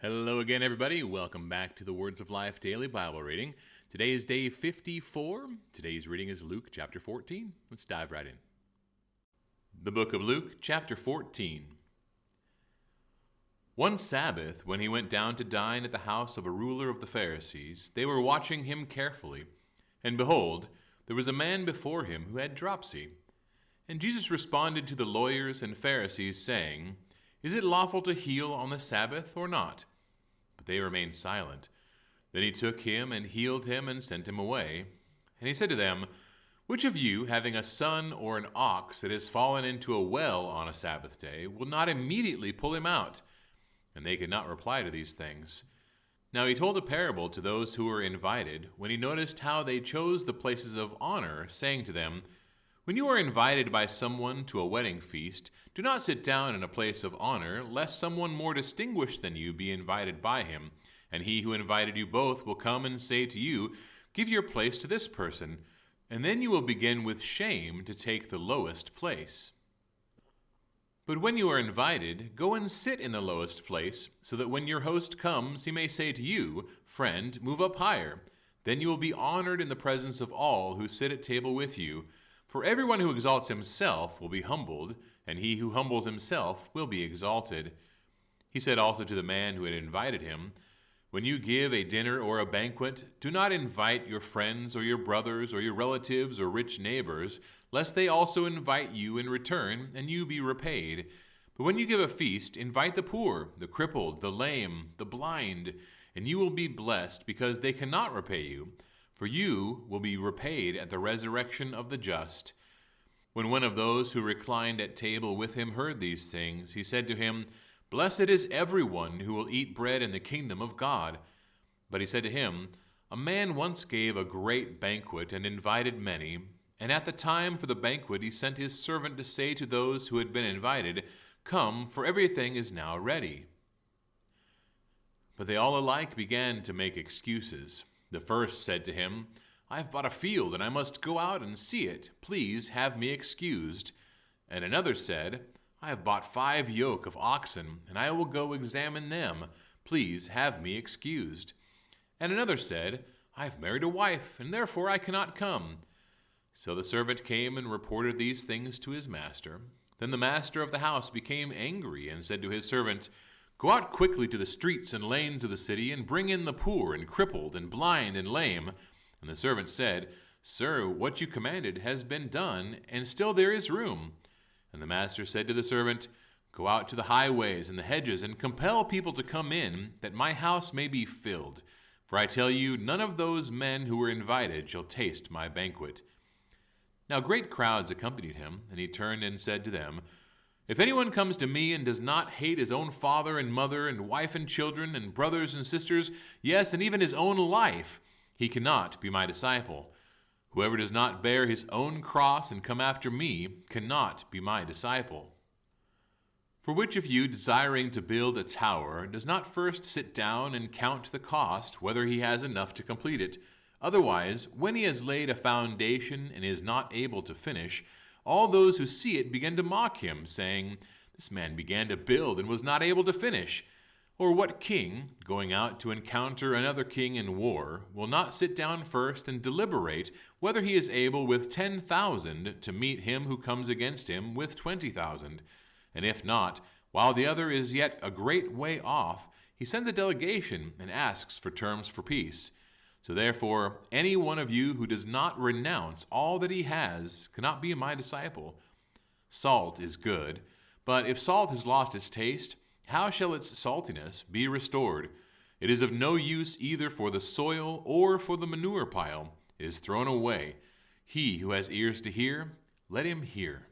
Hello again, everybody. Welcome back to the Words of Life Daily Bible Reading. Today is day 54. Today's reading is Luke chapter 14. Let's dive right in. The book of Luke, chapter 14. One Sabbath, when he went down to dine at the house of a ruler of the Pharisees, they were watching him carefully. And behold, there was a man before him who had dropsy. And Jesus responded to the lawyers and Pharisees, saying, "Is it lawful to heal on the Sabbath or not?" But they remained silent. Then he took him and healed him and sent him away. And he said to them, "Which of you, having a son or an ox that has fallen into a well on a Sabbath day, will not immediately pull him out?" And they could not reply to these things. Now he told a parable to those who were invited, when he noticed how they chose the places of honor, saying to them, "When you are invited by someone to a wedding feast, do not sit down in a place of honor, lest someone more distinguished than you be invited by him. And he who invited you both will come and say to you, 'Give your place to this person,' and then you will begin with shame to take the lowest place. But when you are invited, go and sit in the lowest place, so that when your host comes, he may say to you, 'Friend, move up higher.' Then you will be honored in the presence of all who sit at table with you. For everyone who exalts himself will be humbled, and he who humbles himself will be exalted." He said also to the man who had invited him, "When you give a dinner or a banquet, do not invite your friends or your brothers or your relatives or rich neighbors, lest they also invite you in return, and you be repaid. But when you give a feast, invite the poor, the crippled, the lame, the blind, and you will be blessed, because they cannot repay you. For you will be repaid at the resurrection of the just." When one of those who reclined at table with him heard these things, he said to him, "Blessed is everyone who will eat bread in the kingdom of God." But he said to him, "A man once gave a great banquet and invited many, and at the time for the banquet he sent his servant to say to those who had been invited, 'Come, for everything is now ready.' But they all alike began to make excuses. The first said to him, 'I have bought a field, and I must go out and see it. Please have me excused.' And another said, 'I have bought 5 yoke of oxen, and I will go examine them. Please have me excused.' And another said, 'I have married a wife, and therefore I cannot come.' So the servant came and reported these things to his master. Then the master of the house became angry and said to his servant, 'Go out quickly to the streets and lanes of the city, and bring in the poor and crippled and blind and lame.' And the servant said, 'Sir, what you commanded has been done, and still there is room.' And the master said to the servant, 'Go out to the highways and the hedges, and compel people to come in, that my house may be filled. For I tell you, none of those men who were invited shall taste my banquet.' Now great crowds accompanied him, and he turned and said to them, 'If anyone comes to me and does not hate his own father and mother and wife and children and brothers and sisters, yes, and even his own life, he cannot be my disciple. Whoever does not bear his own cross and come after me cannot be my disciple. For which of you, desiring to build a tower, does not first sit down and count the cost, whether he has enough to complete it? Otherwise, when he has laid a foundation and is not able to finish, all those who see it begin to mock him, saying, 'This man began to build and was not able to finish.' Or what king, going out to encounter another king in war, will not sit down first and deliberate whether he is able with 10,000 to meet him who comes against him with 20,000? And if not, while the other is yet a great way off, he sends a delegation and asks for terms for peace. So therefore, any one of you who does not renounce all that he has cannot be my disciple. Salt is good, but if salt has lost its taste, how shall its saltiness be restored? It is of no use either for the soil or for the manure pile. It is thrown away. He who has ears to hear, let him hear."